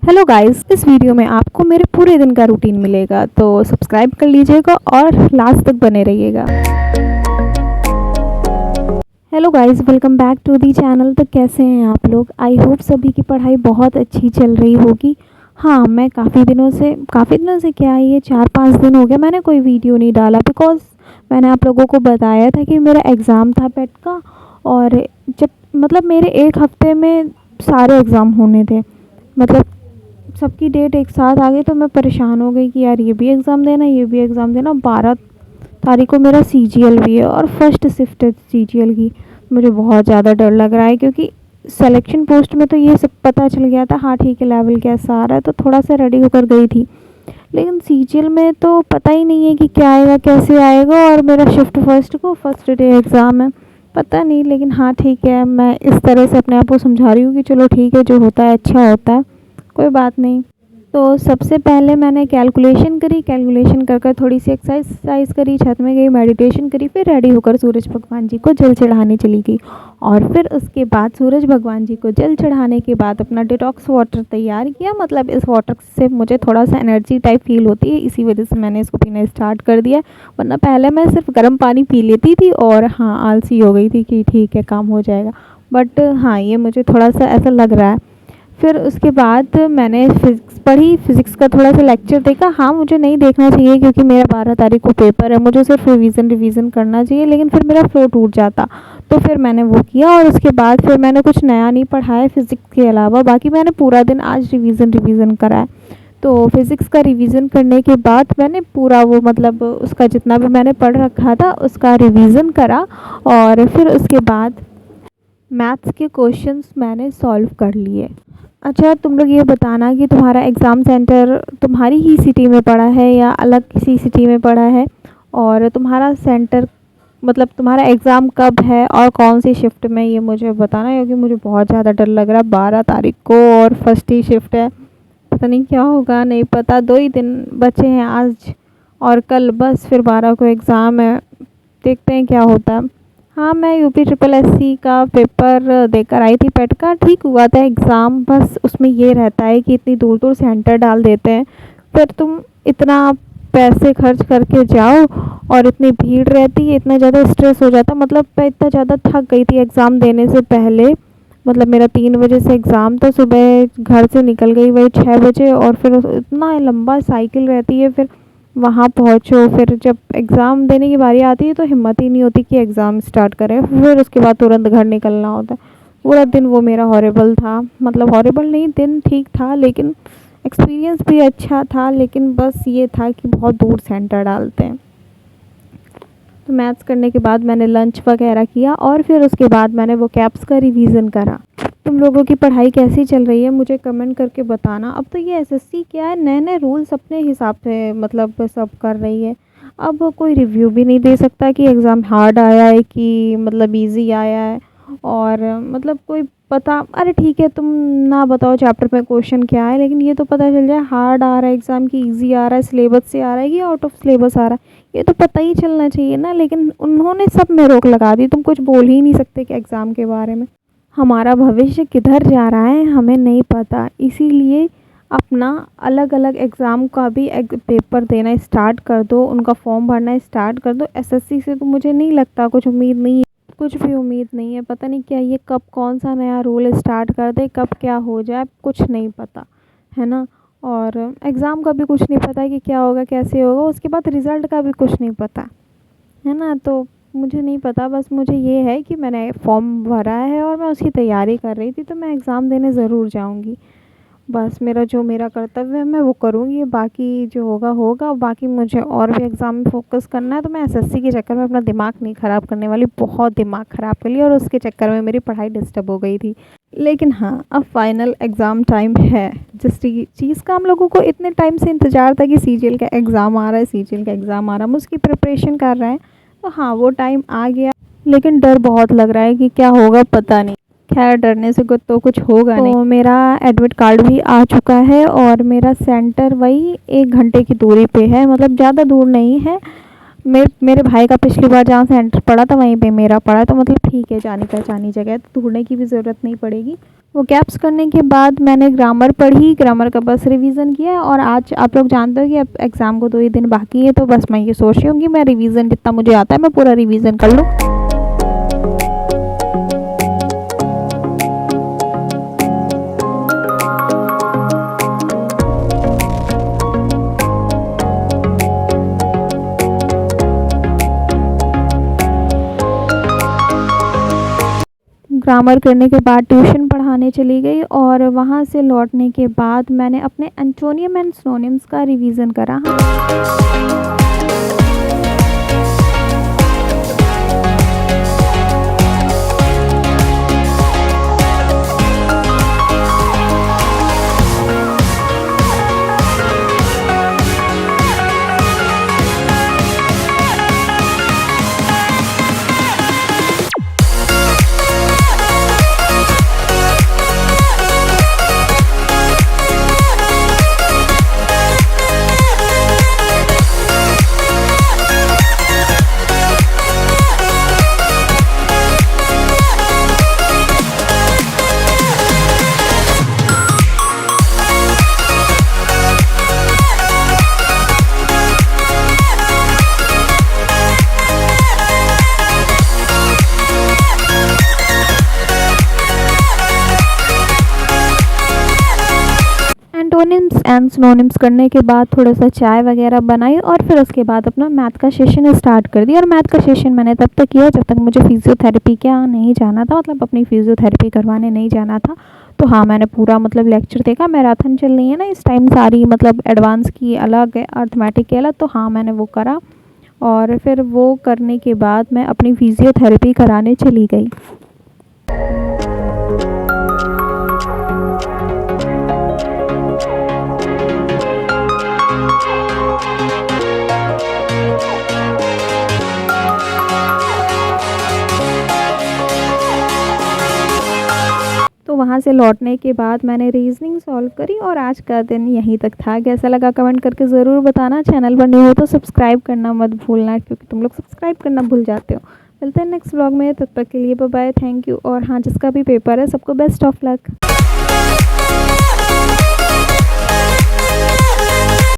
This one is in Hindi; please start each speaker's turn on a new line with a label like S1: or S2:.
S1: हेलो गाइस, इस वीडियो में आपको मेरे पूरे दिन का रूटीन मिलेगा, तो सब्सक्राइब कर लीजिएगा और लास्ट तक बने रहिएगा। Hello guys, welcome back to the channel. तो कैसे हैं आप लोग? आई होप सभी की पढ़ाई बहुत अच्छी चल रही होगी। हाँ, मैं काफ़ी दिनों से क्या है, ये 4-5 दिन हो गए मैंने कोई वीडियो नहीं डाला, बिकॉज़ मैंने आप लोगों को बताया था कि मेरा एग्ज़ाम था पेट का। और जब मेरे 1 हफ़्ते में सारे एग्ज़ाम होने थे, मतलब सबकी डेट एक साथ आ गई, तो मैं परेशान हो गई कि यार ये भी एग्ज़ाम देना, ये भी एग्ज़ाम देना। 12 तारीख को मेरा सीजीएल भी है और फर्स्ट शिफ्ट है सीजीएल की। मुझे बहुत ज़्यादा डर लग रहा है, क्योंकि सिलेक्शन पोस्ट में तो ये सब पता चल गया था, हाँ ठीक है लेवल कैसा आ रहा है, तो थोड़ा सा रेडी होकर गई थी। लेकिन सीजीएल में तो पता ही नहीं है कि क्या आएगा कैसे आएगा। और मेरा शिफ्ट फर्स्ट को फर्स्ट डे एग्ज़ाम है, पता नहीं। लेकिन हाँ ठीक है, मैं इस तरह से अपने आप को समझा रही हूँ कि चलो ठीक है, जो होता है अच्छा होता है, कोई बात नहीं। तो सबसे पहले मैंने कैलकुलेशन करी, कैलकुलेशन कर कर थोड़ी सी एक्सरसाइज करी, छत में गई, मेडिटेशन करी, फिर रेडी होकर सूरज भगवान जी को जल चढ़ाने चली गई। और फिर उसके बाद सूरज भगवान जी को जल चढ़ाने के बाद अपना डिटॉक्स वाटर तैयार किया। मतलब इस वाटर से मुझे थोड़ा सा एनर्जी टाइप फील होती है, इसी वजह से मैंने इसको पीना स्टार्ट कर दिया। वरना पहले मैं सिर्फ गर्म पानी पी लेती थी और हाँ आलसी हो गई थी कि ठीक है काम हो जाएगा। बट हाँ, ये मुझे थोड़ा सा ऐसा लग रहा है। फिर उसके बाद मैंने फ़िज़िक्स पढ़ी, फ़िज़िक्स का थोड़ा सा लेक्चर देखा। हाँ, मुझे नहीं देखना चाहिए क्योंकि मेरा 12 तारीख को पेपर है, मुझे सिर्फ रिवीज़न करना चाहिए, लेकिन फिर मेरा फ़्लो टूट जाता। तो फिर मैंने वो किया और उसके बाद फिर मैंने कुछ नया नहीं पढ़ा है फ़िज़िक्स के अलावा। बाकी मैंने पूरा दिन आज रिवीज़न करा है। तो फ़िज़िक्स का रिवीज़न करने के बाद मैंने पूरा वो उसका जितना भी मैंने पढ़ रखा था उसका रिवीज़न करा। और फिर उसके बाद मैथ्स के क्वेश्चंस मैंने सॉल्व कर लिए। अच्छा, तुम लोग ये बताना कि तुम्हारा एग्ज़ाम सेंटर तुम्हारी ही सिटी में पड़ा है या अलग किसी सिटी में पड़ा है, और तुम्हारा सेंटर तुम्हारा एग्ज़ाम कब है और कौन सी शिफ्ट में, ये मुझे बताना, क्योंकि मुझे बहुत ज़्यादा डर लग रहा है। 12 तारीख को और फर्स्ट ही शिफ्ट है, पता नहीं क्या होगा, नहीं पता। 2 ही दिन बचे हैं, आज और कल, बस फिर 12 को एग्ज़ाम है। देखते हैं क्या होता है। हाँ, मैं यूपी ट्रिपल एससी का पेपर देकर आई थी पेट का, ठीक हुआ था एग्ज़ाम। बस उसमें ये रहता है कि इतनी दूर दूर सेंटर डाल देते हैं, फिर तुम इतना पैसे खर्च करके जाओ और इतनी भीड़ रहती है, इतना ज़्यादा स्ट्रेस हो जाता। मैं इतना ज़्यादा थक गई थी एग्ज़ाम देने से पहले। मेरा 3 बजे से एग्ज़ाम था, सुबह घर से निकल गई वही 6 बजे, और फिर इतना लंबा साइकिल रहती है, फिर वहाँ पहुँचो, फिर जब एग्ज़ाम देने की बारी आती है तो हिम्मत ही नहीं होती कि एग्ज़ाम स्टार्ट करें। फिर उसके बाद तुरंत घर निकलना होता है। पूरा दिन वो मेरा हॉरिबल था, हॉरिबल नहीं, दिन ठीक था, लेकिन एक्सपीरियंस भी अच्छा था। लेकिन बस ये था कि बहुत दूर सेंटर डालते हैं। तो मैथ्स करने के बाद मैंने लंच वगैरह किया और फिर उसके बाद मैंने वो कैप्स का रिवीज़न करा। तुम लोगों की पढ़ाई कैसी चल रही है मुझे कमेंट करके बताना। अब तो ये एसएससी क्या है, नए नए रूल्स अपने हिसाब से सब कर रही है। अब कोई रिव्यू भी नहीं दे सकता कि एग्ज़ाम हार्ड आया है कि इजी आया है। और कोई पता, अरे ठीक है तुम ना बताओ चैप्टर पे क्वेश्चन क्या है, लेकिन ये तो पता चल जाए हार्ड आ रहा है एग्ज़ाम की, ईजी आ रहा है, सिलेबस से आ रहा है कि आउट ऑफ सिलेबस आ रहा है, ये तो पता ही चलना चाहिए ना। लेकिन उन्होंने सब में रोक लगा दी, तुम कुछ बोल ही नहीं सकते कि एग्ज़ाम के बारे में। हमारा भविष्य किधर जा रहा है हमें नहीं पता, इसीलिए अपना अलग अलग एग्ज़ाम का भी पेपर देना स्टार्ट कर दो, उनका फॉर्म भरना स्टार्ट कर दो। एसएससी से तो मुझे नहीं लगता, कुछ उम्मीद नहीं है, कुछ भी उम्मीद नहीं है। पता नहीं क्या ये कब कौन सा नया रूल स्टार्ट कर दे, कब क्या हो जाए, कुछ नहीं पता है ना। और एग्ज़ाम का भी कुछ नहीं पता कि क्या होगा कैसे होगा, उसके बाद रिज़ल्ट का भी कुछ नहीं पता है ना। तो मुझे नहीं पता, बस मुझे ये है कि मैंने फॉर्म भरा है और मैं उसकी तैयारी कर रही थी, तो मैं एग्ज़ाम देने ज़रूर जाऊंगी। बस मेरा कर्तव्य है, मैं वो करूँगी, बाकी जो होगा होगा। बाकी मुझे और भी एग्ज़ाम में फ़ोकस करना है, तो मैं एसएससी के चक्कर में अपना दिमाग नहीं ख़राब करने वाली। बहुत दिमाग ख़राब कर लिया और उसके चक्कर में मेरी पढ़ाई डिस्टर्ब हो गई थी। लेकिन हाँ, अब फाइनल एग्ज़ाम टाइम है। जिस चीज़ का हम लोगों को इतने टाइम से इंतज़ार था कि सीजीएल का एग्ज़ाम आ रहा है, सीजीएल का एग्ज़ाम आ रहा है, हम उसकी प्रिपरेशन कर रहे हैं, तो हाँ वो टाइम आ गया। लेकिन डर बहुत लग रहा है कि क्या होगा पता नहीं। खैर, डरने से तो कुछ होगा नहीं। तो मेरा एडमिट कार्ड भी आ चुका है और मेरा सेंटर वही 1 घंटे की दूरी पे है, ज़्यादा दूर नहीं है। मेरे भाई का पिछली बार जहाँ सेंटर पड़ा था वहीं पे मेरा पड़ा, तो मतलब ठीक है, जानी पहचानी जगह है, तो ढूंढने की भी ज़रूरत नहीं पड़ेगी। वो कैप्स करने के बाद मैंने ग्रामर पढ़ी, ग्रामर का बस रिवीजन किया, और आज आप लोग जानते हो कि अब एग्ज़ाम को 2 ही दिन बाकी है, तो बस मैं ये सोच रही हूँ कि मैं रिवीजन जितना मुझे आता है मैं पूरा रिवीजन कर लूँ। ग्रामर करने के बाद ट्यूशन पढ़ाने चली गई, और वहाँ से लौटने के बाद मैंने अपने एंटोनियम एंड सिनोनिम्स का रिवीजन करा। एंटोनिम्स एंड सिनोनिम्स करने के बाद थोड़ा सा चाय वगैरह बनाई, और फिर उसके बाद अपना मैथ का सेशन स्टार्ट कर दिया। और मैथ का सेशन मैंने तब तक किया जब तक मुझे फिजियोथेरेपी क्या नहीं जाना था, मतलब अपनी फिजियोथेरेपी करवाने नहीं जाना था। तो हाँ, मैंने पूरा मतलब लेक्चर देखा। मैराथन चल रही है ना इस टाइम सारी, मतलब एडवांस की अलग है, अर्थमेटिक की अलग, तो हाँ मैंने वो करा। और फिर वो करने के बाद मैं अपनी फिजियोथेरेपी कराने चली गई। तो वहाँ से लौटने के बाद मैंने रीजनिंग सॉल्व करी, और आज का दिन यहीं तक था। कैसा लगा कमेंट करके ज़रूर बताना। चैनल पर न्यू हो तो सब्सक्राइब करना मत भूलना, क्योंकि तुम लोग सब्सक्राइब करना भूल जाते हो। मिलते हैं नेक्स्ट व्लॉग में, तब तक के लिए बाय बाय, थैंक यू। और हाँ, जिसका भी पेपर है सबको बेस्ट ऑफ लक।